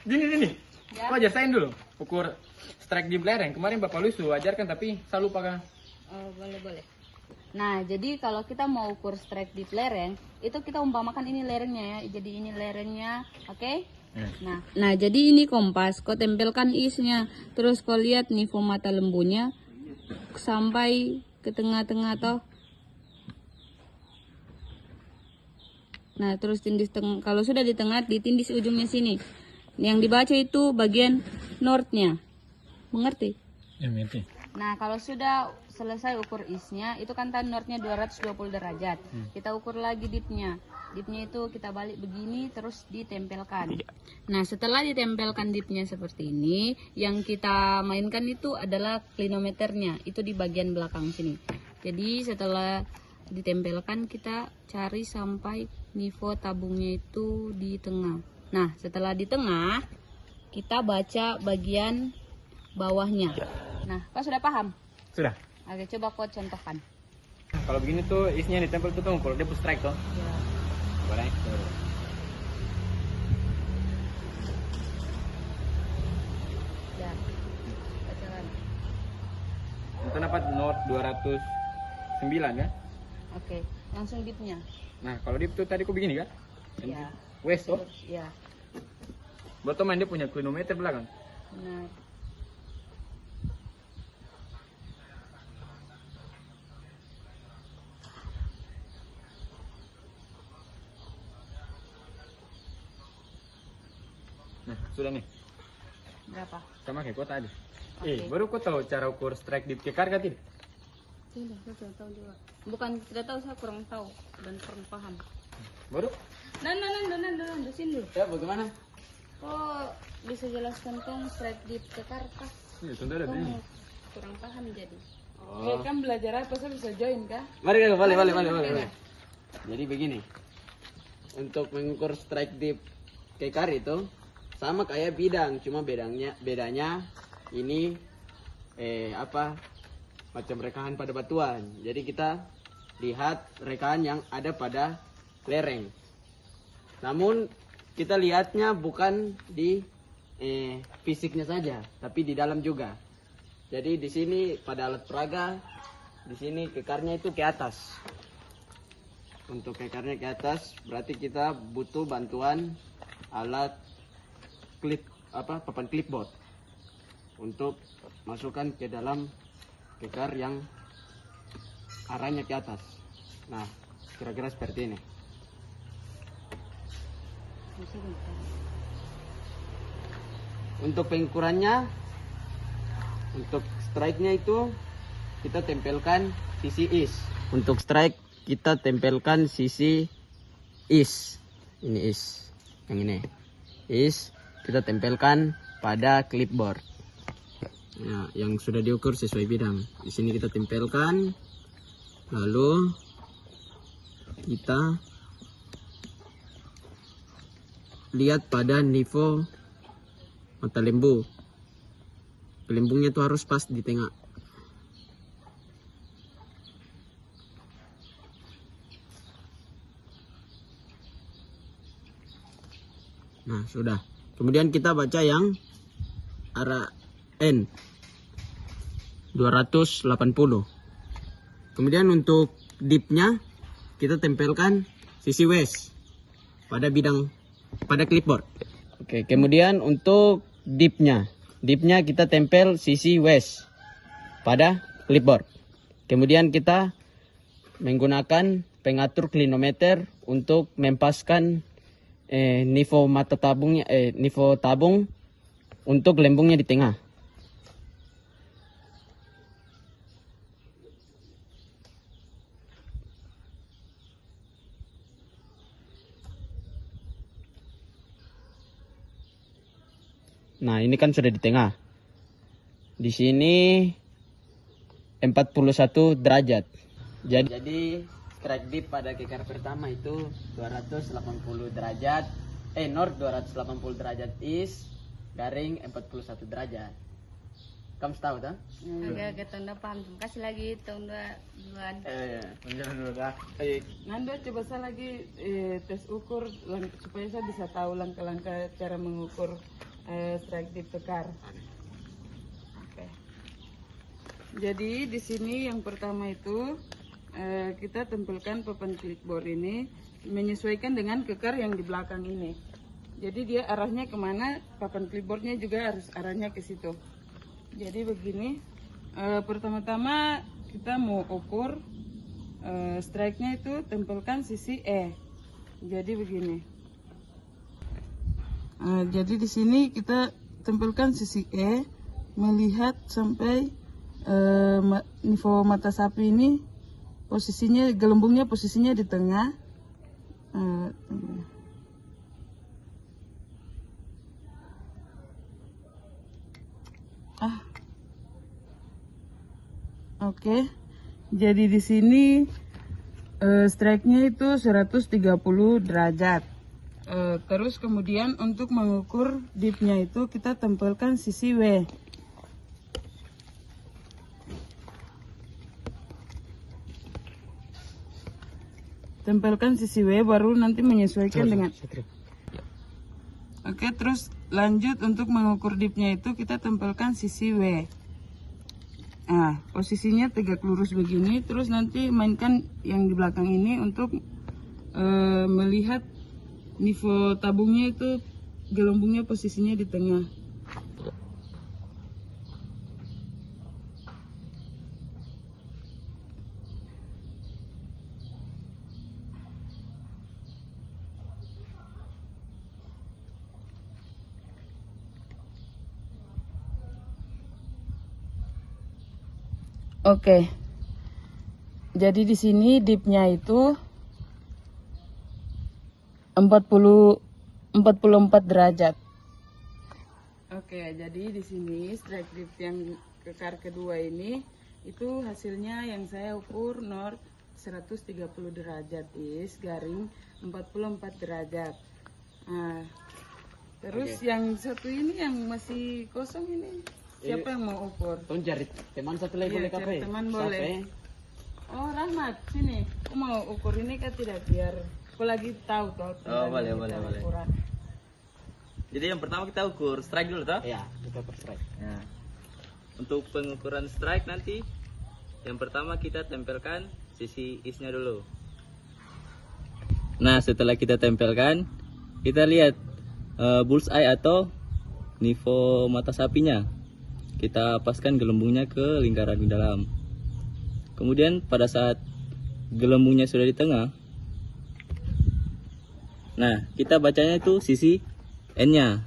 Gini. Ya. Kau ajarin dulu ukur strike di lereng. Kemarin Bapak Luisu ajarkan tapi saya lupa kan. Oh, boleh. Nah, jadi kalau kita mau ukur strike di lereng, itu kita umpamakan ini lerengnya ya. Jadi ini lerengnya, oke? Nah, jadi ini kompas. Kau tempelkan isnya. Terus kau lihat nifo mata lembunya sampai ke tengah-tengah toh. Nah, terus tindis tengah. Kalau sudah di tengah, ditindis ujungnya sini. Yang dibaca itu bagian northnya. Mengerti? Ya, mengerti. Nah, kalau sudah selesai ukur isnya, itu kan northnya 220 derajat. Kita ukur lagi dipnya. Dipnya itu kita balik begini, terus ditempelkan. Nah, setelah ditempelkan dipnya seperti ini, yang kita mainkan itu adalah klinometernya. Itu di bagian belakang sini. Jadi setelah ditempelkan, kita cari sampai nifo tabungnya itu di tengah. Nah, setelah di tengah, kita baca bagian bawahnya. Nah, kau sudah paham? Sudah. Oke, coba kau contohkan. Kalau begini tuh isinya ditempel tuh kalau dia push strike tuh. Ya. Barang. Ya. Bacakan. Itu dapat North 209 kan? Oke, langsung dipnya. Nah, kalau dip tuh tadi kok begini kan? Ya. West tuh. Ya. Betul main dia punya klinometer belakang. Benar. Nah, sudah nih. Berapa? Sama kayak kau tadi. Oke. Baru kau tahu cara ukur strike dip ke karga tidak? Tidak, saya tidak tahu juga. Bukan tidak tahu, saya kurang tahu dan kurang paham. Baru? Nah, di sini dulu. Ya, bagaimana? Kok bisa jelaskan tong strike dip ke karkas? Ya, tentu ada Kong begini. kurang paham jadi. Oh. Kan belajar apa, saya bisa join kah? Mari Kak, boleh. Jadi begini. Untuk mengukur strike dip kekar itu sama kayak bidang, cuma bedanya ini macam rekahan pada batuan. Jadi kita lihat rekahan yang ada pada lereng. Namun kita lihatnya bukan di fisiknya saja, tapi di dalam juga. Jadi di sini pada alat peraga, di sini kekarnya itu ke atas. Untuk kekarnya ke atas, berarti kita butuh bantuan alat papan clipboard untuk masukkan ke dalam kekar yang arahnya ke atas. Nah, kira-kira seperti ini. Untuk pengukurannya, untuk strike-nya itu kita tempelkan sisi is. Untuk strike kita tempelkan sisi is. Ini is. Yang ini. Is kita tempelkan pada clipboard. Ya, yang sudah diukur sesuai bidang. Di sini kita tempelkan. Lalu kita lihat pada nifo mata lembu. Lembungnya itu harus pas di tengah. Nah, sudah. Kemudian kita baca yang arah N 280. Kemudian untuk dipnya kita tempelkan sisi west pada bidang pada clipboard. Oke, kemudian untuk dipnya kita tempel sisi west pada clipboard. Kemudian kita menggunakan pengatur klinometer untuk mempaskan nifo mata tabungnya, nifo tabung untuk lembungnya di tengah. Nah, ini kan sudah di tengah. Di sini 41 derajat. Jadi strike dip pada kekar pertama itu 280 derajat. North 280 derajat east, garing 41 derajat. Kamu tahu kan? Agak tahun depan. Kasih lagi tahun duluan. Menjalan dulu dah. Baik. Nanda coba saya lagi tes ukur supaya saya bisa tahu langkah-langkah cara mengukur strike dip tekar. Oke. Jadi di sini yang pertama itu kita tempelkan papan clipboard ini menyesuaikan dengan kekar yang di belakang ini. Jadi dia arahnya kemana, papan clipboardnya juga harus arahnya ke situ. Jadi begini, pertama-tama kita mau ukur strike-nya itu tempelkan sisi E. Jadi begini. Jadi di sini kita tempelkan sisi E, melihat sampai nivo mata sapi ini posisinya, gelembungnya posisinya di tengah. Oke. Jadi di sini strike-nya itu 130 derajat. Terus kemudian untuk mengukur dip-nya itu kita tempelkan sisi W. Tempelkan sisi W baru nanti menyesuaikan dengan. Oke, terus lanjut untuk mengukur dipnya itu kita tempelkan sisi W. Nah, posisinya tegak lurus begini, terus nanti mainkan yang di belakang ini untuk melihat nivo tabungnya itu gelembungnya posisinya di tengah. Oke. Jadi di sini dipnya itu 44 derajat. Oke, jadi di sini strike dip yang kekar kedua ini itu hasilnya yang saya ukur north 130 derajat is garing 44 derajat. Nah, terus yang satu ini yang masih kosong ini siapa yang mau ukur? Tuh cari teman satu lagi boleh cari kafe? teman boleh. Oh Rahmat, sini. Aku mau ukur ini kan tidak biar aku lagi tahu toh. Boleh. Jadi yang pertama kita ukur strike dulu toh? Iya, kita per strike. Nah, untuk pengukuran strike nanti yang pertama kita tempelkan sisi isnya dulu. Nah, setelah kita tempelkan, kita lihat bullseye atau nivo mata sapinya. Kita paskan gelembungnya ke lingkaran di dalam. Kemudian pada saat gelembungnya sudah di tengah, nah kita bacanya itu sisi N-nya.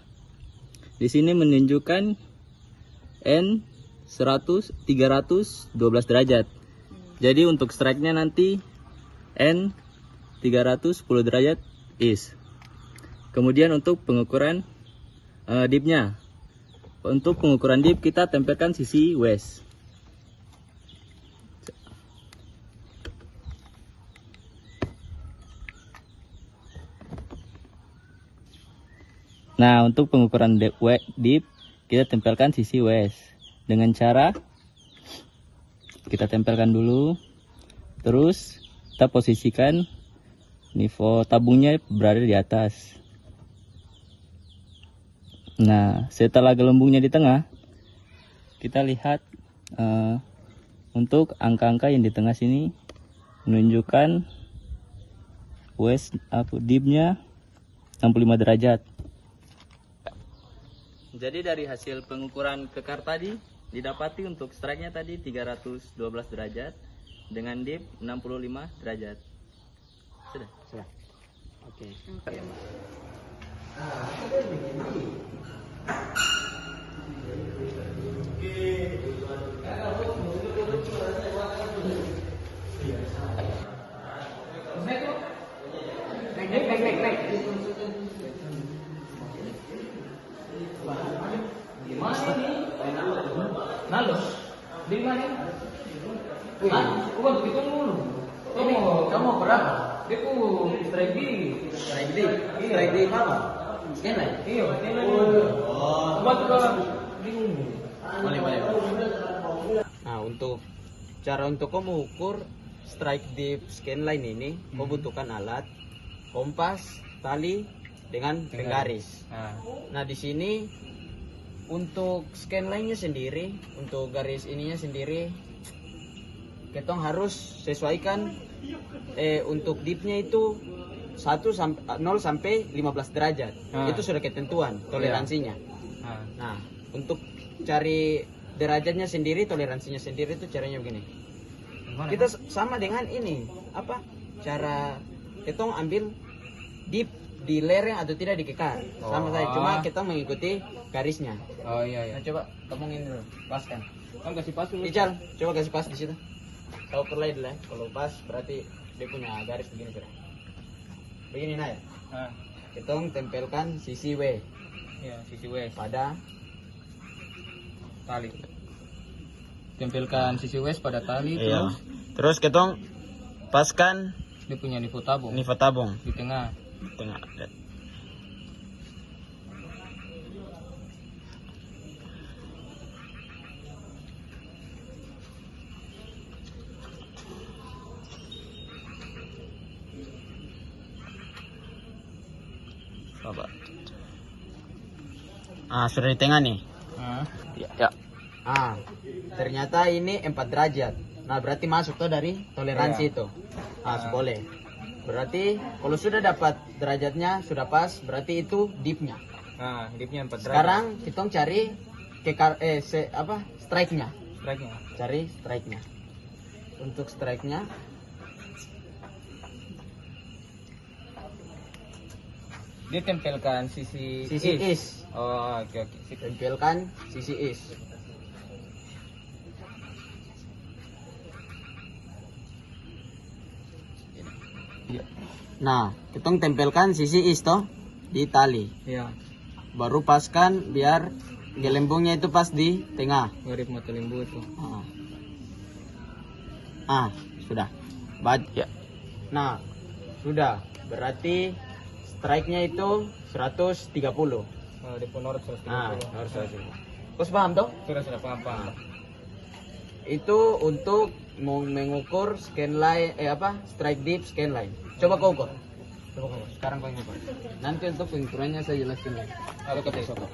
Di sini menunjukkan N 312 derajat. Jadi untuk strike-nya nanti N 310 derajat is. Kemudian untuk pengukuran dip-nya. Untuk pengukuran dip kita tempelkan sisi west. Nah, untuk pengukuran dip kita tempelkan sisi west dengan cara kita tempelkan dulu, terus kita posisikan nivo tabungnya berada di atas. Nah, setelah gelembungnya di tengah, kita lihat untuk angka-angka yang di tengah sini menunjukkan west dipnya 65 derajat. Jadi dari hasil pengukuran kekar tadi didapati untuk strike-nya tadi 312 derajat dengan dip 65 derajat. Sudah? Sudah. Oke. Naik. Di mana ini? Nalo. Di mana? Bukan begitu dulu. Kamu berapa? Dia strike di mana? Sini. Iya, sini. Buat ke bingung. Boleh, boleh. Nah, untuk kamu ukur strike dip scanline ini, kau butuhkan alat, kompas, tali, dengan penggaris. Nah, di sini untuk scanline-nya sendiri, untuk garis ininya sendiri, ketong harus sesuaikan untuk dipnya itu 0 sampai 15 derajat. Itu sudah ketentuan toleransinya. Nah, untuk cari derajatnya sendiri, toleransinya sendiri itu caranya begini. Kita sama dengan ini, apa? Cara ketong ambil dip di lereng atau tidak di kekar. Sama saja, cuma kita mengikuti garisnya. Oh iya. Nah, coba kamu ini dulu, paskan. Kamu kasih pas dulu. Ical, coba kasih pas di situ. Kau perlay dulu ya. Kalau pas berarti dia punya garis begini sudah. Begini nah ya. Kita tempelkan sisi W. Ya, sisi W Pada tali. Tempelkan sisi W pada tali iya. Terus kita paskan dia punya nivo tabung di tengah. Coba. Sudah di tengah nih. Ya. Ternyata ini 4 derajat. Nah, berarti masuk tuh dari toleransi itu. Boleh. Berarti kalau sudah dapat derajatnya sudah pas, berarti itu dipnya. Dipnya 4 derajat. Sekarang kita cari strike-nya. Cari strike-nya. Untuk strike-nya dia tempelkan sisi is. Oh, oke. Tempelkan sisi is. Nah, kita tempelkan sisi is toh di tali. Iya. Baru paskan biar gelembungnya itu pas di tengah. Mirip mata lembu tuh. Sudah. Ya. Nah, sudah. Berarti strike-nya itu 130. Di ponor 130. Harus 130. Kau paham toh? Sudah paham. Itu untuk mau mengukur scanline strike dip scanline. Coba kau ukur. Sekarang kau ukur. Nanti untuk pengukurannya saya jelaskan. Ada kata siapa?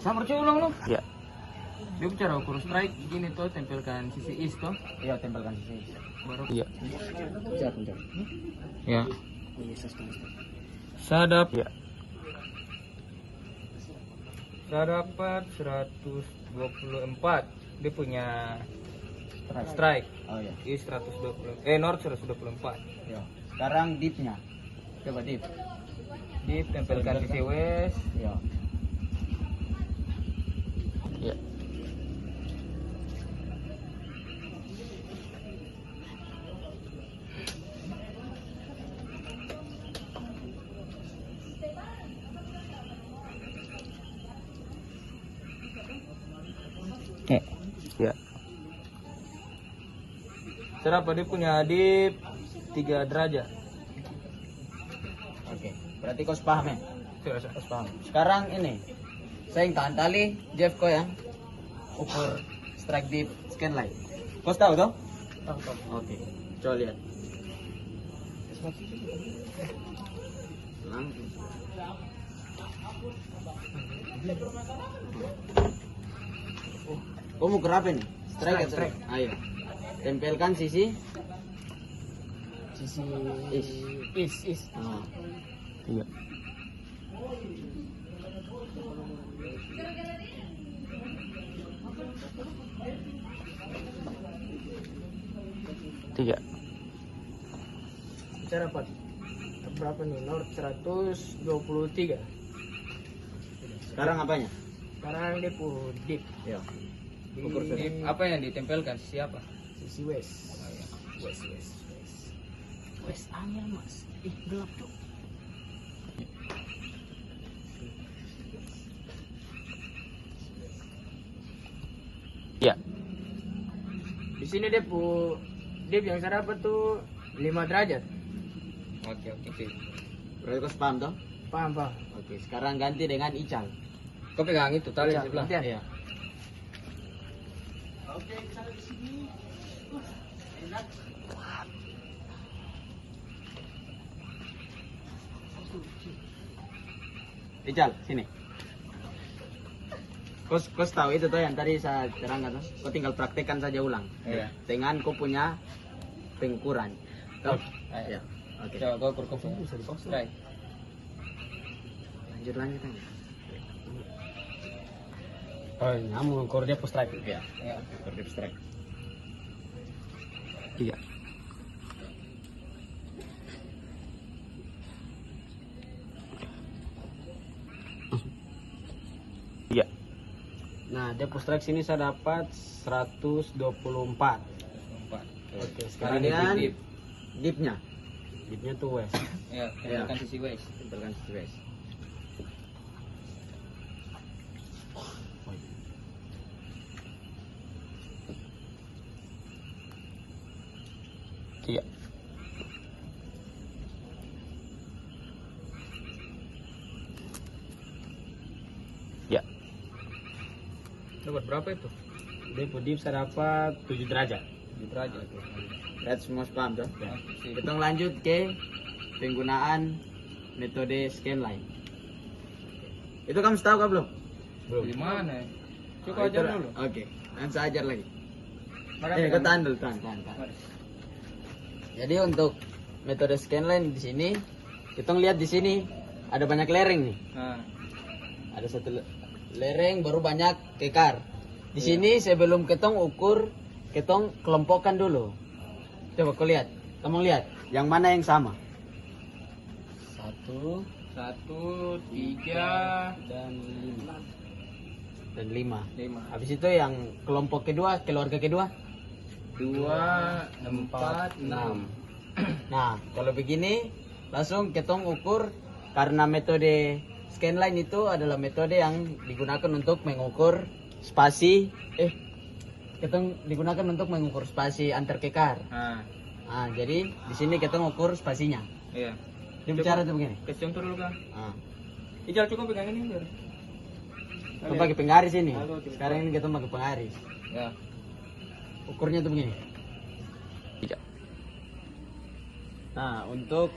Sama ulang lu. Ya. Dia bicara ukur strike gini tuh, tempelkan sisi is toh. Iya, tempelkan sisi. Baru. Iya. Ya. Sadap. Ya. Saya dapat 124. Dia punya strike. Oh iya. Is 120. North 124. Ya. Sekarang dipnya. Coba dip. Dip tempelkan sisi west. Ya. Ya. Ya. Serapa dia punya dip 3 derajat. Oke. Berarti kau paham ya? Sudah. Kau paham. Sekarang ini saya yang tahan tali, Jeff kau yang ukur strike dip scanline. Kau tahu toh? Tahu. Oke. Coba lihat. Langsung. Kau mau berapa nih? Strike. Ayo. Tempelkan sisi is. Iya. Tiga. Cara apa? Berapa nih? North 123. Sekarang apanya? Sekarang dia dip. Ya. Ukur dip apa yang ditempelkan? Sisi apa? Sisi west. Oh, iya. West angin mas. Gelap tuh. Ya. Di sini dip yang saya dapat tuh 5 derajat. Oke. Berarti kau paham toh? Paham. Oke, sekarang ganti dengan ical. Kau pegang itu tali sebelah. Iya. Ical, sini. Kau tahu itu tuh yang tadi saya terangkan tuh. Kau tinggal praktekkan saja ulang. Iya. Dengan kau punya pengukuran. Tuh. Ayo. Ya. Oke. Coba kau ukur kau. Try. Lanjut aja. Oh, kamu ukur dia post strike. Ya. Ya. Ukur dip strike. Iya. Iya. Nah, depth strike sini saya dapat 124. Oke, Sekarang dip. dipnya. Dipnya tuh west. Ya, Iya. tempelkan sisi west. Tempelkan sisi west. Iya. Ya. Dapat berapa itu? Dip saya dapat 7 derajat. 7 derajat. Lihat semua paham tuh. Ya. Kita lanjut ke penggunaan metode scanline. Itu kamu tahu kan belum? Di mana? Oh, Coba ajar itu- dulu. Oke, nanti saya ajar lagi. Maka Kau pegang. tahan dulu, tahan. Mari. Jadi untuk metode scanline di sini, kita lihat di sini ada banyak lereng nih. Nah, Ada satu lereng baru banyak kekar. Di sini sebelum ketong ukur, ketong kelompokkan dulu. Coba kau lihat, kamu lihat yang mana yang sama? 1 1, 3, dan 5. Dan 5. 5. Habis itu yang kelompok kedua, keluarga kedua 2, 4, 6. Nah, kalau begini langsung ketong ukur karena metode scanline itu adalah metode yang digunakan untuk mengukur spasi ketong digunakan untuk mengukur spasi antar kekar. Nah, Nah, jadi di sini ketong ukur spasinya. iya. Dia bicara tuh begini. Kasih contoh dulu kan. Nah, Ijal cukup pegang ini biar. kita pakai penggaris ini. Halo, coba. Sekarang ini ketong pakai penggaris. Ya. Ukurnya tuh begini. Iya. Nah, untuk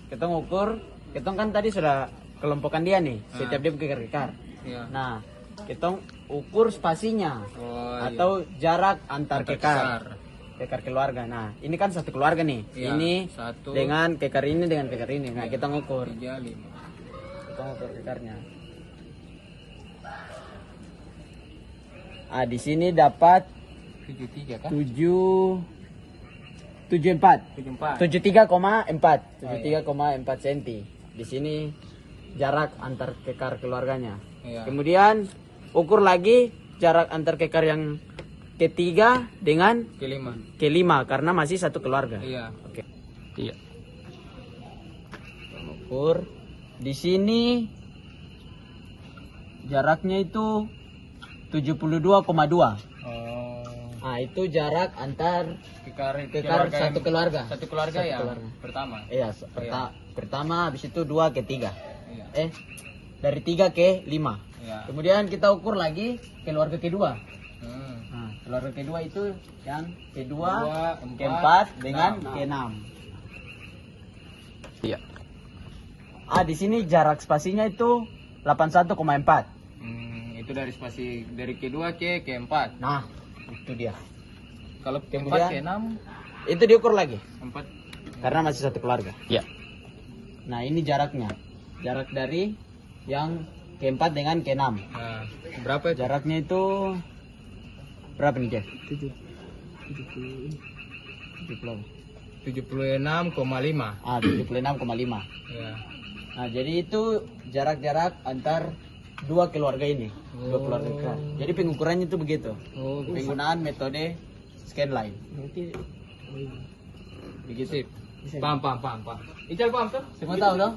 ketong ukur, ketong kan tadi sudah kelompokan dia nih, setiap dia kekar-kekar. Iya. Nah, ketong ukur spasinya Oh, atau jarak antar Antar kekar. Kekar keluarga. Nah, ini kan satu keluarga nih. Iya, Ini 1, dengan kekar ini dengan kekar ini. Nah, Iya. kita ngukur. 3, 5. Kita ngukur kekarnya. Ah, di sini dapat 73 kan? 74. 74. 73,4 73,4 cm. Di sini jarak antar kekar keluarganya. Iya. Kemudian ukur lagi jarak antar kekar yang ketiga dengan Kelima. kelima karena masih satu keluarga. Iya. Oke. Iya. Ukur di sini jaraknya itu 72,2. Oh. Nah, itu jarak antar Kekar satu keluarga. Satu keluarga Satu ya. keluarga. Pertama. Iya, pertama habis itu 2 ke 3. Iya. Dari 3 ke 5. Iya. Kemudian kita ukur lagi keluarga kedua. Hmm. Nah, keluarga kedua itu yang kedua, Dua, keempat dengan enam. keenam. Iya. Ah, di sini jarak spasinya itu 81,4. Itu dari spasi dari kedua ke keempat. Nah, itu dia. Kalau Kemudian- keempat ke 6, Itu diukur lagi 4. karena masih satu keluarga. Iya. Nah, ini jaraknya. Jarak dari yang keempat dengan keenam. Nah, berapa itu? Jaraknya itu berapa nih, Jeff? 76,5. Ah, 76,5. Ya. Nah, jadi itu jarak-jarak antar dua keluarga ini, dua keluarga kar. Jadi pengukurannya itu begitu. Penggunaan metode scanline. Begitu. Paham. Ical paham kan? Semua tahu dong?